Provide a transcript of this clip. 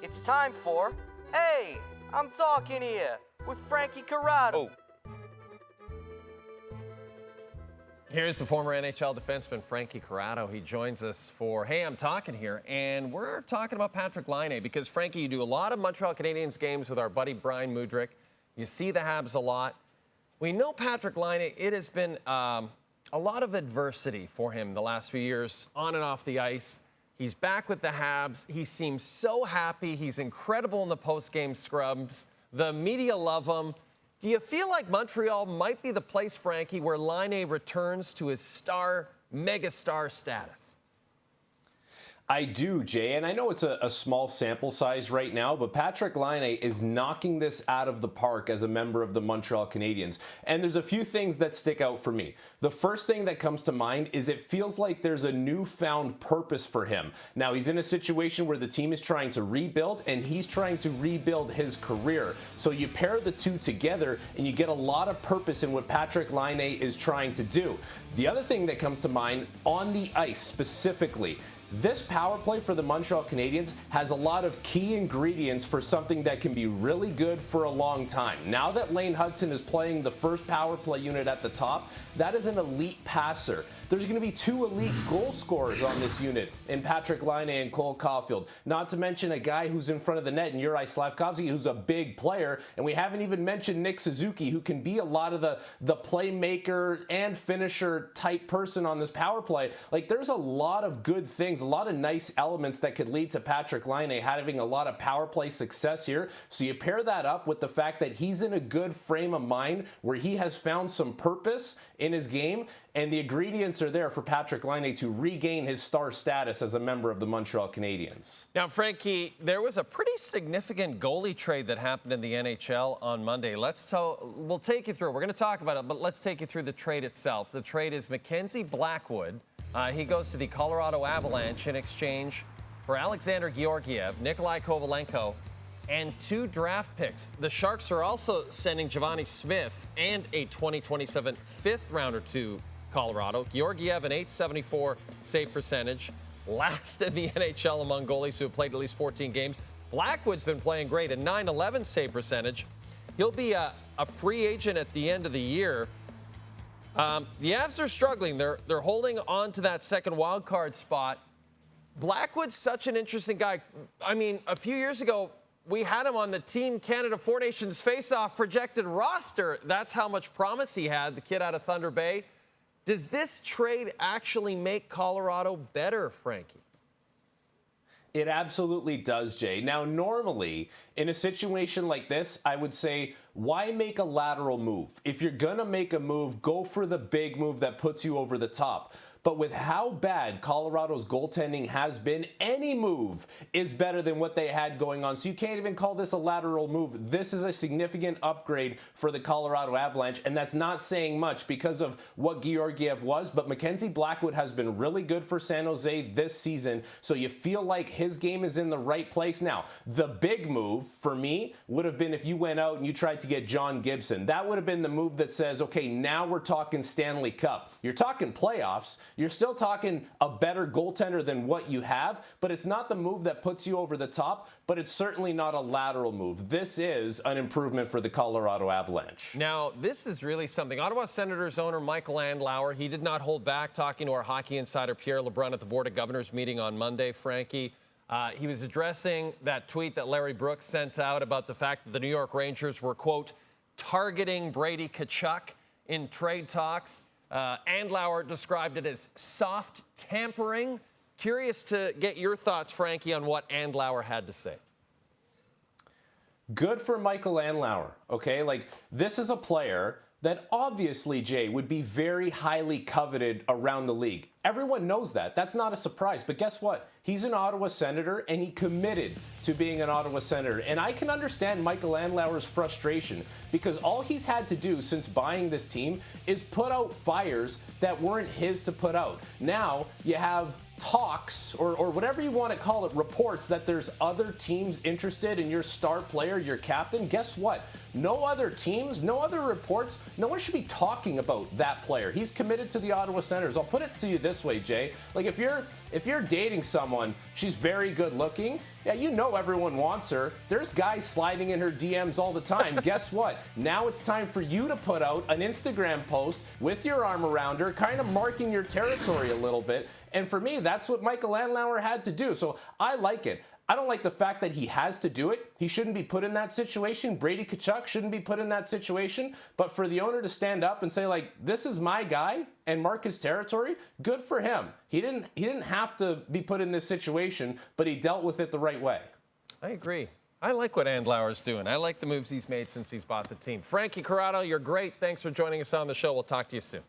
It's time for Hey, I'm Talking Here with Frankie Corrado. Here's the former NHL defenseman Frankie Corrado. He joins us for Hey, I'm Talking Here, and we're talking about Patrik Laine because, Frankie, you do a lot of Montreal Canadiens games with our buddy Brian Mudryk. You see the Habs a lot. We know Patrik Laine, it has been a lot of adversity for him the last few years on and off the ice. He's back with the Habs. He seems so happy. He's incredible in the post-game scrubs. The media love him. Do you feel like Montreal might be the place, Frankie, where Laine returns to his megastar status? I do, Jay, and I know it's a small sample size right now, but Patrik Laine is knocking this out of the park as a member of the Montreal Canadiens. And there's a few things that stick out for me. The first thing that comes to mind is it feels like there's a newfound purpose for him. Now, he's in a situation where the team is trying to rebuild, and he's trying to rebuild his career. So you pair the two together, and you get a lot of purpose in what Patrik Laine is trying to do. The other thing that comes to mind, on the ice specifically, this power play for the Montreal Canadiens has a lot of key ingredients for something that can be really good for a long time. Now that Lane Hudson is playing the first power play unit at the top, that is an elite passer. There's going to be two elite goal scorers on this unit in Patrik Laine and Cole Caulfield. Not to mention a guy who's in front of the net in Juraj Slafkovsky, who's a big player. And we haven't even mentioned Nick Suzuki, who can be a lot of the playmaker and finisher type person on this power play. Like, there's a lot of good things, a lot of nice elements that could lead to Patrik Laine having a lot of power play success here. So you pair that up with the fact that he's in a good frame of mind where he has found some purpose in his game, and the ingredients are there for Patrik Laine to regain his star status as a member of the Montreal Canadiens. Now, Frankie, there was a pretty significant goalie trade that happened in the NHL on Monday. We'll take you through it. We're going to talk about it, but let's take you through the trade itself. The trade is Mackenzie Blackwood. He goes to the Colorado Avalanche in exchange for Alexandar Georgiev, Nikolai Kovalenko, and 2 draft picks. The Sharks are also sending Giovanni Smith and a 2027 fifth rounder to Colorado. Georgiev, an .874 save percentage, last in the NHL among goalies who have played at least 14 games. Blackwood's been playing great, a .911 save percentage. He'll be a free agent at the end of the year. The Avs are struggling. They're holding on to that second wild card spot. Blackwood's such an interesting guy. I mean, a few years ago, we had him on the Team Canada Four Nations face-off projected roster. That's how much promise he had, the kid out of Thunder Bay. Does this trade actually make Colorado better, Frankie? It absolutely does, Jay. Now, normally, in a situation like this, I would say, why make a lateral move? If you're going to make a move, go for the big move that puts you over the top. But with how bad Colorado's goaltending has been, any move is better than what they had going on. So you can't even call this a lateral move. This is a significant upgrade for the Colorado Avalanche, and that's not saying much because of what Georgiev was. But Mackenzie Blackwood has been really good for San Jose this season, so you feel like his game is in the right place. Now, the big move for me would have been if you went out and you tried to get John Gibson. That would have been the move that says, okay, now we're talking Stanley Cup. You're talking playoffs. You're still talking a better goaltender than what you have, but it's not the move that puts you over the top, but it's certainly not a lateral move. This is an improvement for the Colorado Avalanche. Now, this is really something. Ottawa Senators owner Michael Andlauer, he did not hold back talking to our hockey insider Pierre LeBrun at the Board of Governors meeting on Monday, Frankie. He was addressing that tweet that Larry Brooks sent out about the fact that the New York Rangers were, quote, targeting Brady Tkachuk in trade talks. Andlauer described it as soft tampering. Curious to get your thoughts, Frankie, on what Andlauer had to say. Good for Michael Andlauer, okay? Like, this is a player that obviously, Jay, would be very highly coveted around the league. Everyone knows that. That's not a surprise. But guess what? He's an Ottawa Senator, and he committed to being an Ottawa Senator. And I can understand Michael Andlauer's frustration because all he's had to do since buying this team is put out fires that weren't his to put out. Now you have talks or whatever you want to call it, reports that there's other teams interested in your star player, your captain, guess what? No other teams, no other reports, no one should be talking about that player. He's committed to the Ottawa Senators. I'll put it to you this way, Jay. Like if you're dating someone, she's very good looking, yeah, you know everyone wants her. There's guys sliding in her DMs all the time. Guess what? Now it's time for you to put out an Instagram post with your arm around her, kind of marking your territory a little bit. And for me, that's what Michael Andlauer had to do. So I like it. I don't like the fact that he has to do it. He shouldn't be put in that situation. Brady Tkachuk shouldn't be put in that situation. But for the owner to stand up and say, like, this is my guy and mark his territory, good for him. He didn't have to be put in this situation, but he dealt with it the right way. I agree. I like what Andlauer's doing. I like the moves he's made since he's bought the team. Frankie Corrado, you're great. Thanks for joining us on the show. We'll talk to you soon.